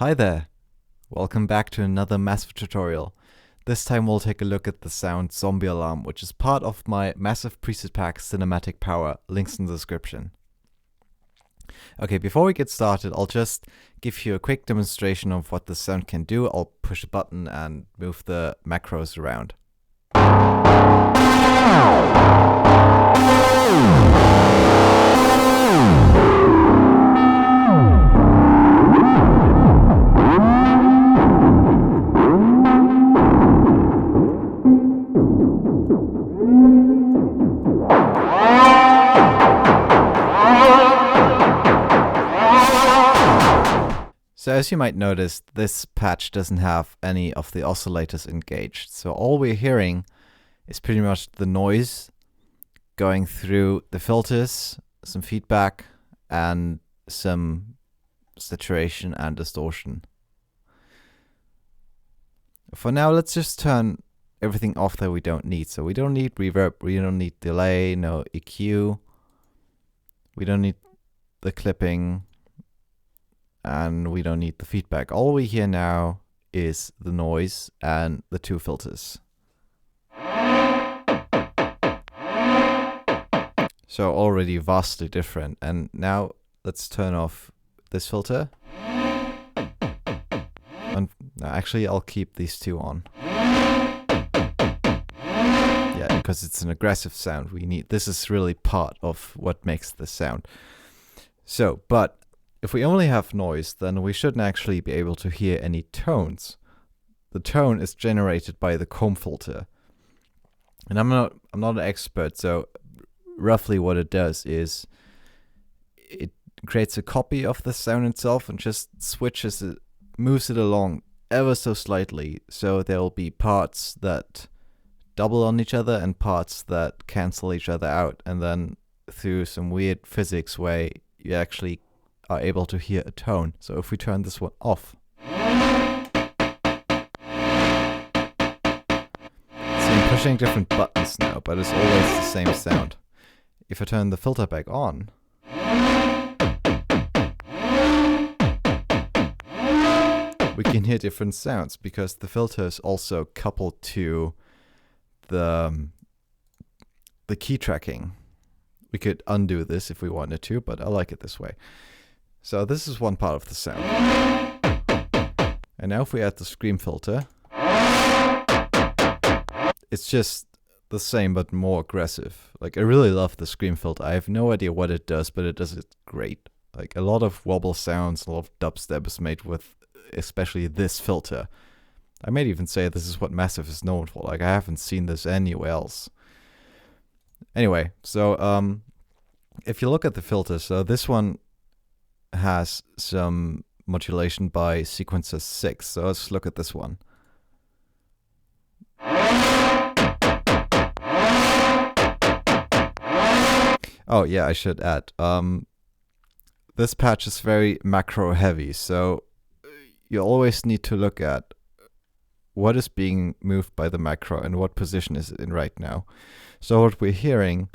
Hi there! Welcome back to another Massive tutorial. This time we'll take a look at the sound Zombie Alarm, which is part of my Massive preset pack Cinematic Power, links in the description. Okay, before we get started, I'll just give you a quick demonstration of what the sound can do. I'll push a button and move the macros around. So as you might notice, this patch doesn't have any of the oscillators engaged. So all we're hearing is pretty much the noise going through the filters, some feedback, and some saturation and distortion. For now, let's just turn everything off that we don't need. So we don't need reverb, we don't need delay, no EQ, we don't need the clipping, and we don't need the feedback. All we hear now is the noise and the two filters. So already vastly different. And now let's turn off this filter. And actually I'll keep these two on. Yeah, because it's an aggressive sound. This is really part of what makes the sound. So, but if we only have noise, then we shouldn't actually be able to hear any tones. The tone is generated by the comb filter. And I'm not an expert, so roughly what it does is it creates a copy of the sound itself and just switches it, moves it along ever so slightly. So there will be parts that double on each other and parts that cancel each other out. And then through some weird physics way, you actually are able to hear a tone. So if we turn this one off, so I'm pushing different buttons now, but it's always the same sound. If I turn the filter back on, we can hear different sounds because the filter is also coupled to the key tracking. We could undo this if we wanted to, but I like it this way. So this is one part of the sound. And now if we add the scream filter, it's just the same but more aggressive. Like, I really love the scream filter. I have no idea what it does, but it does it great. Like, a lot of wobble sounds, a lot of dubstep is made with especially this filter. I might even say this is what Massive is known for. Like, I haven't seen this anywhere else. Anyway, so if you look at the filter, so this one has some modulation by sequencer 6. So let's look at this one. Oh yeah, I should add. This patch is very macro heavy, so you always need to look at what is being moved by the macro and what position is it in right now. So what we're hearing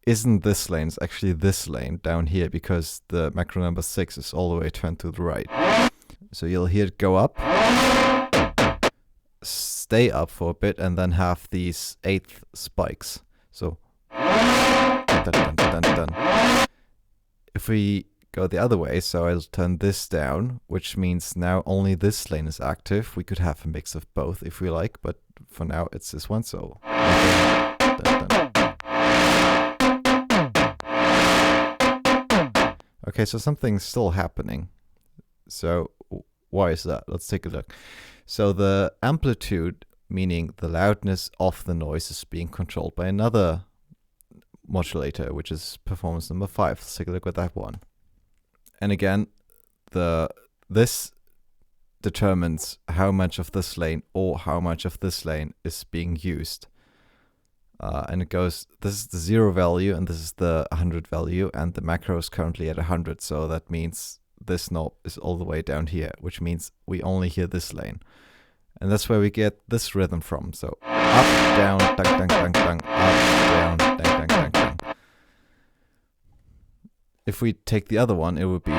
isn't this lane, it's actually this lane down here because the macro number 6 is all the way turned to the right. So you'll hear it go up, stay up for a bit, and then have these 8th spikes. So dun, dun, dun, dun. If we go the other way, so I'll turn this down, which means now only this lane is active. We could have a mix of both if we like, but for now it's this one. So dun, dun, dun. Okay, so something's still happening. So why is that? Let's take a look. So the amplitude, meaning the loudness of the noise, is being controlled by another modulator, which is performance number 5. Let's take a look at that one. And again, this determines how much of this lane or how much of this lane is being used. And it goes, this is the 0 value and this is the 100 value, and the macro is currently at 100. So that means this knob is all the way down here, which means we only hear this lane. And that's where we get this rhythm from. So up, down, dang, dang, dang, dang, up, down, dang, dang, dang, dang. If we take the other one, it would be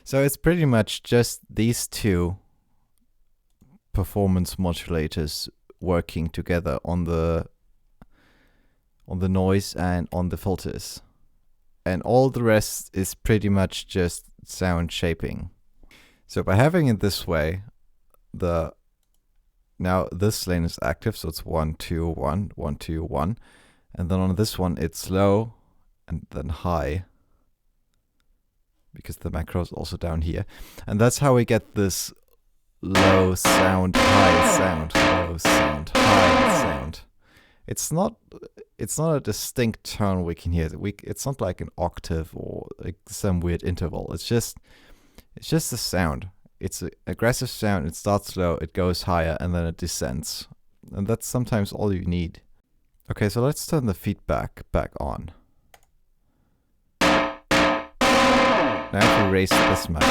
So it's pretty much just these two performance modulators working together on the noise and on the filters. And all the rest is pretty much just sound shaping. So by having it this way, now this lane is active, so it's 1, 2, 1, 1, 2, 1. And then on this one it's low and then high, because the macro is also down here. And that's how we get this low sound, high sound, low sound, high sound. It's not a distinct tone we can hear. It's not like an octave or like some weird interval. It's just a sound. It's an aggressive sound. It starts low, it goes higher, and then it descends. And that's sometimes all you need. Okay, so let's turn the feedback back on. Now if we raise this macro,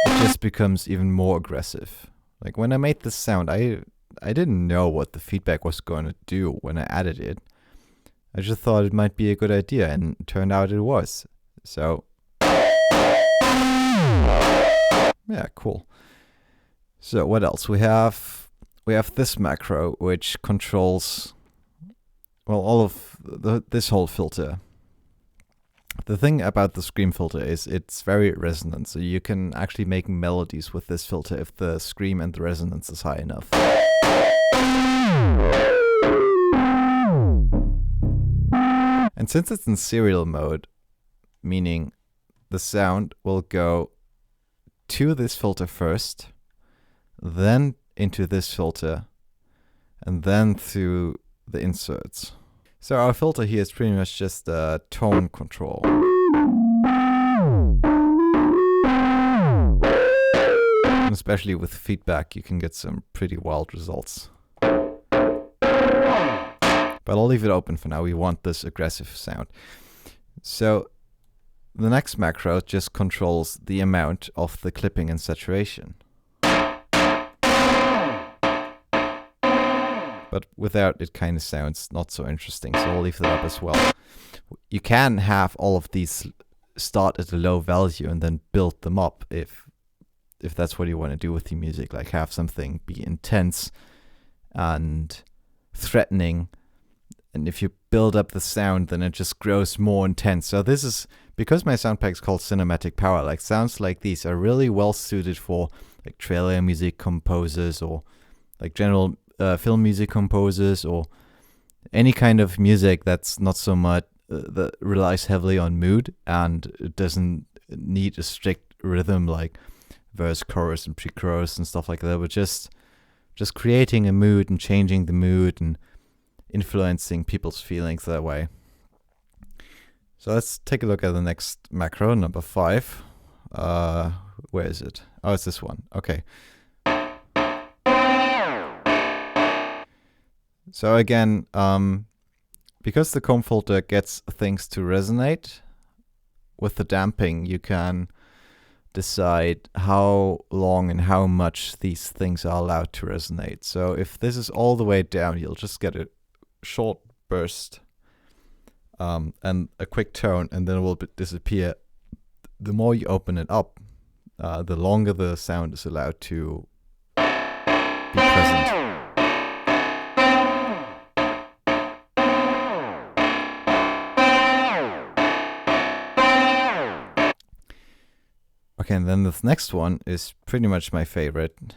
it just becomes even more aggressive. Like when I made this sound, I didn't know what the feedback was going to do when I added it. I just thought it might be a good idea, and it turned out it was. So yeah, cool. So what else? We have this macro which controls, well, all of this whole filter. The thing about the scream filter is it's very resonant, so you can actually make melodies with this filter if the scream and the resonance is high enough. And since it's in serial mode, meaning the sound will go to this filter first, then into this filter, and then through the inserts. So our filter here is pretty much just a tone control. And especially with feedback, you can get some pretty wild results. But I'll leave it open for now. We want this aggressive sound. So the next macro just controls the amount of the clipping and saturation. But without it kind of sounds not so interesting, so I'll leave that up as well. You can have all of these start at a low value and then build them up if that's what you want to do with your music, like have something be intense and threatening, and if you build up the sound then it just grows more intense. So this is, because my sound pack is called Cinematic Power, like sounds like these are really well suited for like trailer music composers or like general film music composers, or any kind of music that's not so much that relies heavily on mood and it doesn't need a strict rhythm like verse, chorus, and pre-chorus and stuff like that, but just creating a mood and changing the mood and influencing people's feelings that way. So let's take a look at the next macro, number 5. Where is it? Oh, it's this one. Okay. So again, because the comb filter gets things to resonate, with the damping you can decide how long and how much these things are allowed to resonate. So if this is all the way down, you'll just get a short burst and a quick tone, and then it will disappear. The more you open it up, the longer the sound is allowed to be present. Okay, and then this next one is pretty much my favorite.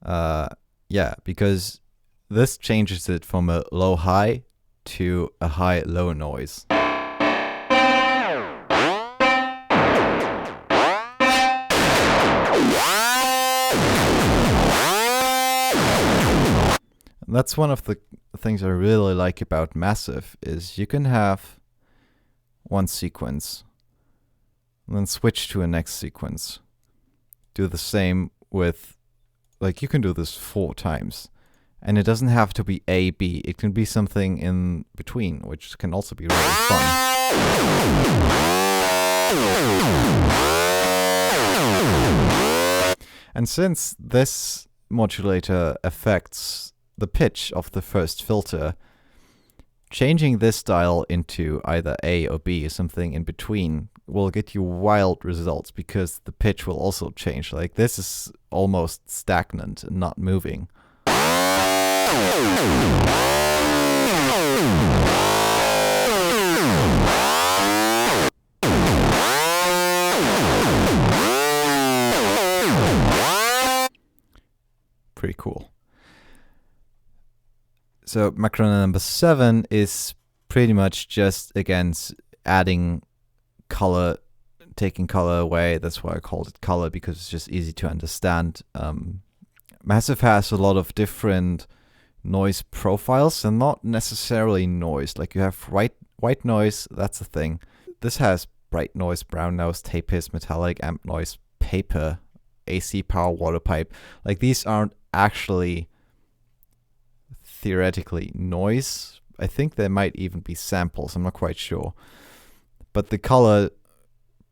Yeah, because this changes it from a low-high to a high-low noise. And that's one of the things I really like about Massive, is you can have one sequence and then switch to a next sequence. Do the same with, like, you can do this 4 times. And it doesn't have to be A, B. It can be something in between, which can also be really fun. And since this modulator affects the pitch of the first filter, changing this dial into either A or B or something in between will get you wild results, because the pitch will also change. Like, this is almost stagnant and not moving. Pretty cool. So macro number 7 is pretty much just, again, adding color, taking color away. That's why I called it color, because it's just easy to understand. Massive has a lot of different noise profiles, and not necessarily noise. Like, you have white noise, that's a thing. This has bright noise, brown noise, tape hiss, metallic, amp noise, paper, AC power, water pipe. Like, these aren't actually theoretically noise. I think there might even be samples, I'm not quite sure. But the color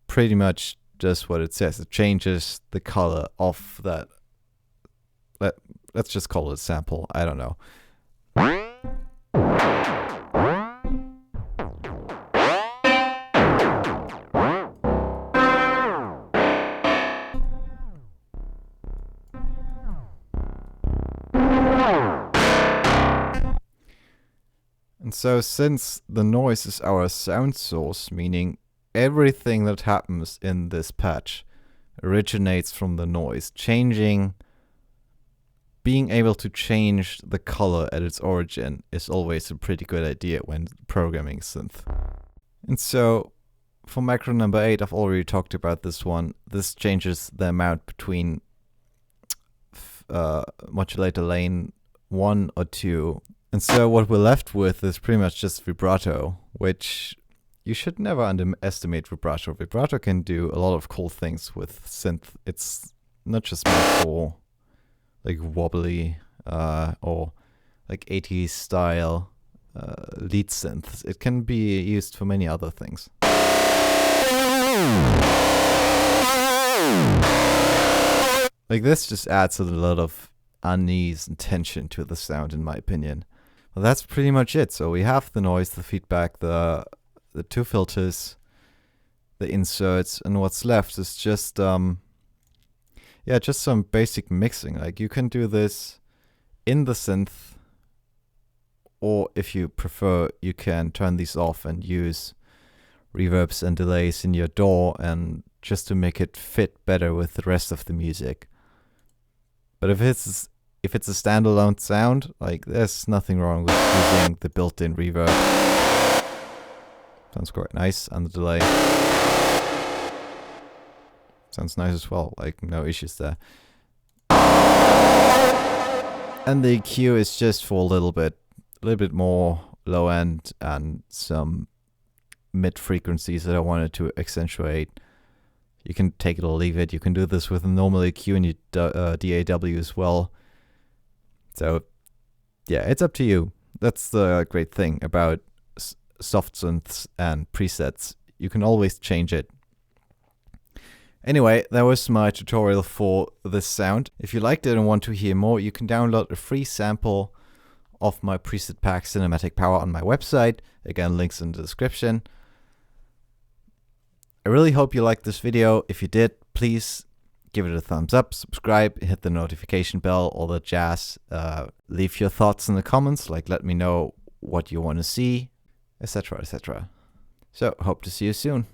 pretty much does what it says. It changes the color of that. Let's just call it a sample. I don't know. And so, since the noise is our sound source, meaning everything that happens in this patch originates from the noise, being able to change the color at its origin is always a pretty good idea when programming synth. And so, for macro number 8, I've already talked about this one. This changes the amount between modulator lane 1 or 2. And so what we're left with is pretty much just vibrato, which you should never underestimate vibrato. Vibrato can do a lot of cool things with synth. It's not just meant for like wobbly or like 80s style lead synths. It can be used for many other things. Like, this just adds a lot of unease and tension to the sound, in my opinion. Well, that's pretty much it. So we have the noise, the feedback, the 2 filters, the inserts, and what's left is just just some basic mixing. Like, you can do this in the synth, or if you prefer, you can turn these off and use reverbs and delays in your DAW, and just to make it fit better with the rest of the music. But if it's a standalone sound, like, there's nothing wrong with using the built-in reverb. Sounds quite nice, and the delay sounds nice as well, like, no issues there. And the EQ is just for a little bit more low end and some mid frequencies that I wanted to accentuate. You can take it or leave it. You can do this with a normal EQ and your DAW as well. So yeah, it's up to you. That's the great thing about soft synths and presets. You can always change it. Anyway, that was my tutorial for this sound. If you liked it and want to hear more, you can download a free sample of my preset pack Cinematic Power on my website. Again, links in the description. I really hope you liked this video. If you did, please give it a thumbs up, subscribe, hit the notification bell, all that jazz. Leave your thoughts in the comments, like, let me know what you want to see, etc., etc. So, hope to see you soon.